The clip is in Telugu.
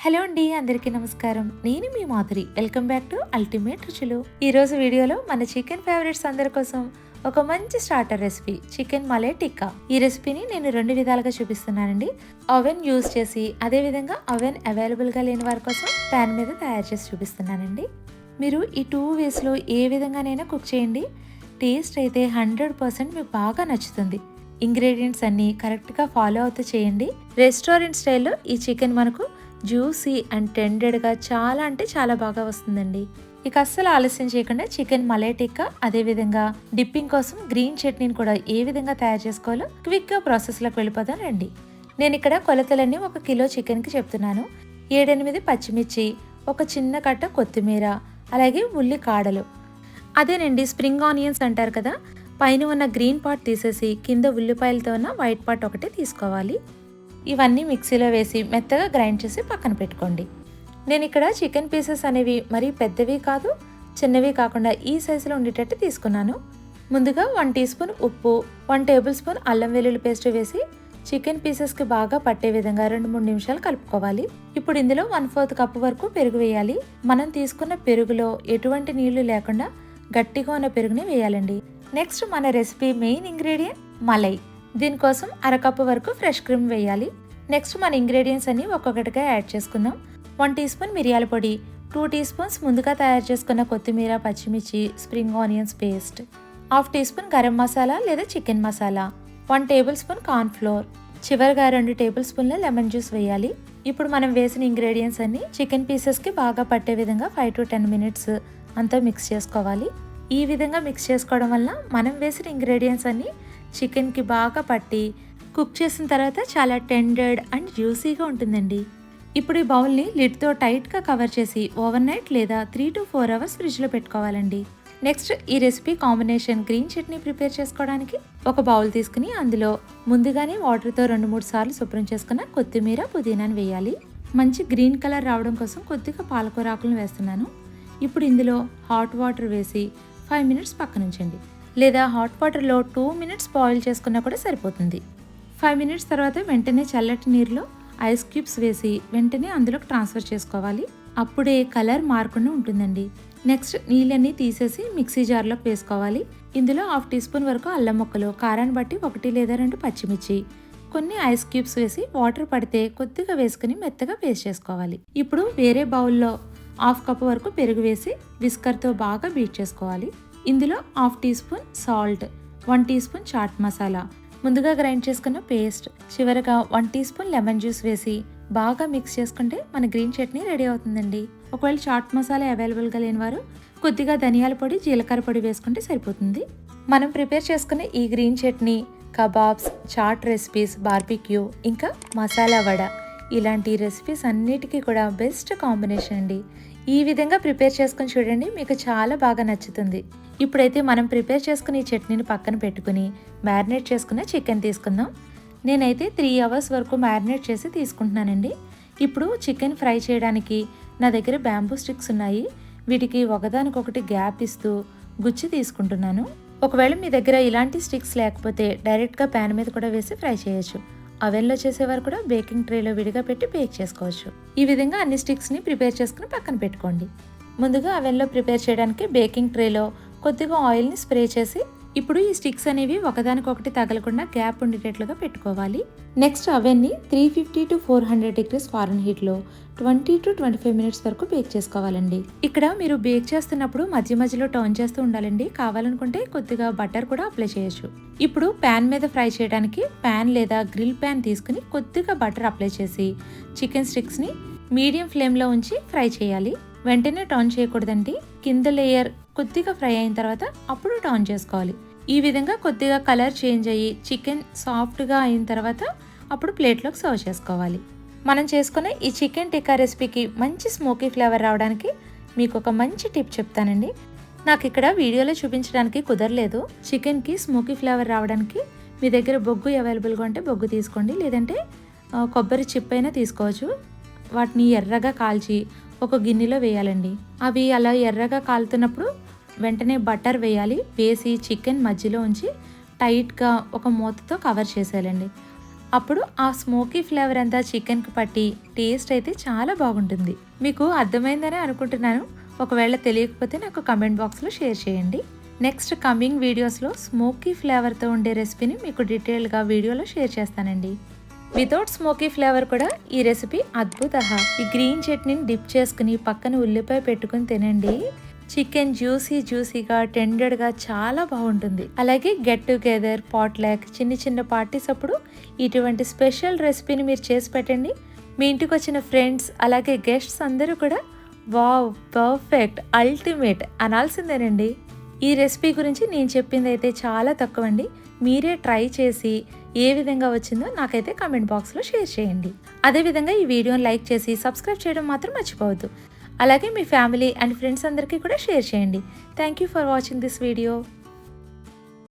హలో అండి, అందరికీ నమస్కారం. నేను మీ Madhuri. Welcome back to ultimate Ruchulu. ఈరోజు వీడియోలో మన చికెన్ ఫేవరెట్స్ అందరి కోసం ఒక మంచి starter recipe chicken malai tikka. ఈ రెసిపీని నేను 2 విధాలుగా చూపిస్తున్నానండి. ఓవెన్ యూజ్ చేసి, అదేవిధంగా ఓవెన్ అవైలబుల్గా లేని వారి కోసం ప్యాన్ మీద తయారు చేసి చూపిస్తున్నానండి. మీరు ఈ 2 వేస్లో ఏ విధంగానైనా కుక్ చేయండి. టేస్ట్ అయితే 100% మీకు బాగా నచ్చుతుంది. ఇంగ్రీడియంట్స్ అన్నీ కరెక్ట్గా ఫాలో అవుతూ చేయండి. రెస్టారెంట్ స్టైల్లో ఈ చికెన్ మనకు జ్యూసీ అండ్ టెండెడ్గా చాలా అంటే చాలా బాగా వస్తుందండి. ఇక అస్సలు ఆలస్యం చేయకుండా చికెన్ మలై టిక్కా, అదేవిధంగా డిప్పింగ్ కోసం గ్రీన్ చట్నీని కూడా ఏ విధంగా తయారు చేసుకోవాలో క్విక్గా ప్రాసెస్లోకి వెళ్ళిపోదాం రండి. నేను ఇక్కడ కొలతలన్నీ 1 కిలో చికెన్కి చెప్తున్నాను. 7-8 పచ్చిమిర్చి, ఒక చిన్న కట్ట కొత్తిమీర, అలాగే ఉల్లి కాడలు. అదేనండి స్ప్రింగ్ ఆనియన్స్ అంటారు కదా, పైన ఉన్న గ్రీన్ పార్ట్ తీసేసి కింద ఉల్లిపాయలతో ఉన్న వైట్ పార్ట్ ఒకటి తీసుకోవాలి. ఇవన్నీ మిక్సీలో వేసి మెత్తగా గ్రైండ్ చేసి పక్కన పెట్టుకోండి. నేను ఇక్కడ చికెన్ పీసెస్ అనేవి మరీ పెద్దవి కాదు, చిన్నవి కాకుండా ఈ సైజులో ఉండేటట్టు తీసుకున్నాను. ముందుగా 1 టీ స్పూన్ ఉప్పు, 1 టేబుల్ స్పూన్ అల్లం వెల్లుల్లి పేస్ట్ వేసి చికెన్ పీసెస్కి బాగా పట్టే విధంగా 2-3 నిమిషాలు కలుపుకోవాలి. ఇప్పుడు ఇందులో 1/4 కప్పు వరకు పెరుగు వేయాలి. మనం తీసుకున్న పెరుగులో ఎటువంటి నీళ్లు లేకుండా గట్టిగా ఉన్న పెరుగుని వేయాలండి. నెక్స్ట్ మన రెసిపీ మెయిన్ ఇంగ్రీడియంట్ మలై. దీనికోసం 1/2 కప్పు వరకు ఫ్రెష్ క్రీమ్ వేయాలి. నెక్స్ట్ మన ఇంగ్రీడియంట్స్ అన్ని ఒక్కొక్కటిగా యాడ్ చేసుకుందాం. 1 టీ స్పూన్ మిరియాల పొడి, 2 టీ స్పూన్స్ ముందుగా తయారు చేసుకున్న కొత్తిమీర, పచ్చిమిర్చి, spring onions paste, 1/2 teaspoon garam masala లేదా chicken masala, 1 tablespoon corn flour, చివరిగా 2 టేబుల్ స్పూన్ల లెమన్ జ్యూస్ వేయాలి. ఇప్పుడు మనం వేసిన ఇంగ్రీడియంట్స్ అన్ని చికెన్ పీసెస్కి బాగా పట్టే విధంగా 5 to 10 మినిట్స్ అంతా మిక్స్ చేసుకోవాలి. ఈ విధంగా మిక్స్ చేసుకోవడం వల్ల మనం వేసిన ఇంగ్రీడియంట్స్ అన్ని చికెన్కి బాగా పట్టి కుక్ చేసిన తర్వాత చాలా టెండర్డ్ అండ్ జ్యూసీగా ఉంటుందండి. ఇప్పుడు ఈ బౌల్ని లిడ్తో టైట్గా కవర్ చేసి ఓవర్ నైట్ లేదా 3 to 4 అవర్స్ ఫ్రిడ్జ్లో పెట్టుకోవాలండి. నెక్స్ట్ ఈ recipe combination green chutney prepare చేసుకోవడానికి ఒక బౌల్ తీసుకుని అందులో ముందుగానే వాటర్తో 2-3 సార్లు శుభ్రం చేసుకున్న కొత్తిమీర, పుదీనాను వేయాలి. మంచి గ్రీన్ కలర్ రావడం కోసం కొద్దిగా పాలకూర ఆకులను వేస్తున్నాను. ఇప్పుడు ఇందులో హాట్ వాటర్ వేసి 5 మినిట్స్ పక్కనుంచండి, లేదా హాట్ వాటర్లో 2 మినిట్స్ బాయిల్ చేసుకున్నా కూడా సరిపోతుంది. 5 మినిట్స్ తర్వాత వెంటనే చల్లటి నీరులో ఐస్ క్యూబ్స్ వేసి వెంటనే అందులోకి ట్రాన్స్ఫర్ చేసుకోవాలి. అప్పుడే కలర్ మారకుండా ఉంటుందండి. నెక్స్ట్ నీళ్ళన్నీ తీసేసి మిక్సీ జార్లోకి వేసుకోవాలి. ఇందులో 1/2 టీ స్పూన్ వరకు అల్లం ముక్కలు, కారాన్ని బట్టి 1 లేదా 2 పచ్చిమిర్చి, కొన్ని ఐస్ క్యూబ్స్ వేసి వాటర్ పడితే కొద్దిగా వేసుకుని మెత్తగా పేస్ట్ చేసుకోవాలి. ఇప్పుడు వేరే బౌల్లో 1/2 కప్పు వరకు పెరుగు వేసి విస్కర్తో బాగా బీట్ చేసుకోవాలి. ఇందులో 1/2 teaspoon salt, 1 teaspoon chaat masala, ముందుగా గ్రైండ్ చేసుకున్న పేస్ట్, చివరగా 1 టీ స్పూన్ లెమన్ జ్యూస్ వేసి బాగా మిక్స్ చేసుకుంటే మన గ్రీన్ చట్నీ రెడీ అవుతుందండి. ఒకవేళ చాట్ మసాలా అవైలబుల్గా లేని వారు కొద్దిగా ధనియాల పొడి, జీలకర్ర పొడి వేసుకుంటే సరిపోతుంది. మనం ప్రిపేర్ చేసుకున్న ఈ green chutney kebabs, chaat recipes, barbecue, ఇంకా మసాలా వడ ఇలాంటి రెసిపీస్ అన్నిటికీ కూడా బెస్ట్ కాంబినేషన్ అండి. ఈ విధంగా ప్రిపేర్ చేసుకుని చూడండి, మీకు చాలా బాగా నచ్చుతుంది. ఇప్పుడైతే మనం ప్రిపేర్ చేసుకుని ఈ చట్నీని పక్కన పెట్టుకుని మ్యారినేట్ చేసుకున్న చికెన్ తీసుకుందాం. నేనైతే 3 అవర్స్ వరకు మ్యారినేట్ చేసి తీసుకుంటున్నానండి. ఇప్పుడు చికెన్ ఫ్రై చేయడానికి నా దగ్గర బ్యాంబూ స్టిక్స్ ఉన్నాయి. వీటికి ఒకదానికొకటి గ్యాప్ ఇస్తూ గుచ్చి తీసుకుంటున్నాను. ఒకవేళ మీ దగ్గర ఇలాంటి స్టిక్స్ లేకపోతే డైరెక్ట్గా ప్యాన్ మీద కూడా వేసి ఫ్రై చేయొచ్చు. అవెన్లో చేసేవారు కూడా బేకింగ్ ట్రేలో విడిగా పెట్టి బేక్ చేసుకోవచ్చు. ఈ విధంగా అన్ని స్టిక్స్ని ప్రిపేర్ చేసుకుని పక్కన పెట్టుకోండి. ముందుగా అవెన్లో ప్రిపేర్ చేయడానికి బేకింగ్ ట్రేలో కొద్దిగా ఆయిల్ని స్ప్రే చేసి ఇప్పుడు ఈ స్టిక్స్ అనేవి ఒకదానికొకటి తగలకుండా గ్యాప్ ఉండేటట్లుగా పెట్టుకోవాలి. నెక్స్ట్ అవెన్ని 350 to 400 degrees ఫారెన్హీట్లో 20 to 25 మినిట్స్ వరకు బేక్ చేసుకోవాలండి. ఇక్కడ మీరు బేక్ చేస్తున్నప్పుడు మధ్య మధ్యలో టర్న్ చేస్తూ ఉండాలండి. కావాలనుకుంటే కొద్దిగా బటర్ కూడా అప్లై చేయొచ్చు. ఇప్పుడు ప్యాన్ మీద ఫ్రై చేయడానికి ప్యాన్ లేదా గ్రిల్ ప్యాన్ తీసుకుని కొద్దిగా బటర్ అప్లై చేసి చికెన్ స్టిక్స్ని మీడియం ఫ్లేమ్లో ఉంచి ఫ్రై చేయాలి. వెంటనే టర్న్ చేయకూడదండి. కింద లేయర్ కొద్దిగా ఫ్రై అయిన తర్వాత అప్పుడు టర్న్ చేసుకోవాలి. ఈ విధంగా కొద్దిగా కలర్ చేంజ్ అయ్యి చికెన్ సాఫ్ట్గా అయిన తర్వాత అప్పుడు ప్లేట్లోకి సర్వ్ చేసుకోవాలి. మనం చేసుకునే ఈ చికెన్ టిక్కా రెసిపీకి మంచి స్మోకీ ఫ్లేవర్ రావడానికి మీకు ఒక మంచి టిప్ చెప్తానండి. నాకు ఇక్కడ వీడియోలో చూపించడానికి కుదరలేదు. చికెన్కి స్మోకీ ఫ్లేవర్ రావడానికి మీ దగ్గర బొగ్గు అవైలబుల్గా ఉంటే బొగ్గు తీసుకోండి, లేదంటే కొబ్బరి చిప్ అయినా తీసుకోవచ్చు. వాటిని ఎర్రగా కాల్చి ఒక గిన్నెలో వేయాలండి. అవి అలా ఎర్రగా కాలుతున్నప్పుడు వెంటనే బటర్ వేయాలి. వేసి చికెన్ మధ్యలో ఉంచి టైట్గా ఒక మూతతో కవర్ చేసేయాలండి. అప్పుడు ఆ స్మోకీ ఫ్లేవర్ అంతా చికెన్కి పట్టి టేస్ట్ అయితే చాలా బాగుంటుంది. మీకు అర్థమైందనే అనుకుంటున్నాను. ఒకవేళ తెలియకపోతే నాకు కమెంట్ బాక్స్లో షేర్ చేయండి. నెక్స్ట్ కమింగ్ వీడియోస్లో స్మోకీ ఫ్లేవర్తో ఉండే రెసిపీని మీకు డీటెయిల్గా వీడియోలో షేర్ చేస్తానండి. వితౌట్ స్మోకీ ఫ్లేవర్ కూడా ఈ రెసిపీ అద్భుత. ఈ గ్రీన్ చట్నీని డిప్ చేసుకుని పక్కన ఉల్లిపాయ పెట్టుకుని తినండి. చికెన్ జ్యూసీగా టెండర్గా చాలా బాగుంటుంది. అలాగే గెట్ టుగెదర్, పాట్లాక్, చిన్న పార్టీస్ అప్పుడు ఇటువంటి స్పెషల్ రెసిపీని మీరు చేసి పెట్టండి. మీ ఇంటికి వచ్చిన ఫ్రెండ్స్ అలాగే గెస్ట్స్ అందరూ కూడా వావ్, పర్ఫెక్ట్, అల్టిమేట్ అనాల్సిందేనండి. ఈ రెసిపీ గురించి నేను చెప్పింది అయితే చాలా తక్కువ అండి. మీరే ట్రై చేసి ఏ విధంగా వచ్చిందో నాకైతే కమెంట్ బాక్స్లో షేర్ చేయండి. అదేవిధంగా ఈ వీడియోని లైక్ చేసి సబ్స్క్రైబ్ చేయడం మాత్రం మర్చిపోవద్దు. అలాగే మీ ఫ్యామిలీ అండ్ ఫ్రెండ్స్ అందరికీ కూడా షేర్ చేయండి. Thank you for watching this video.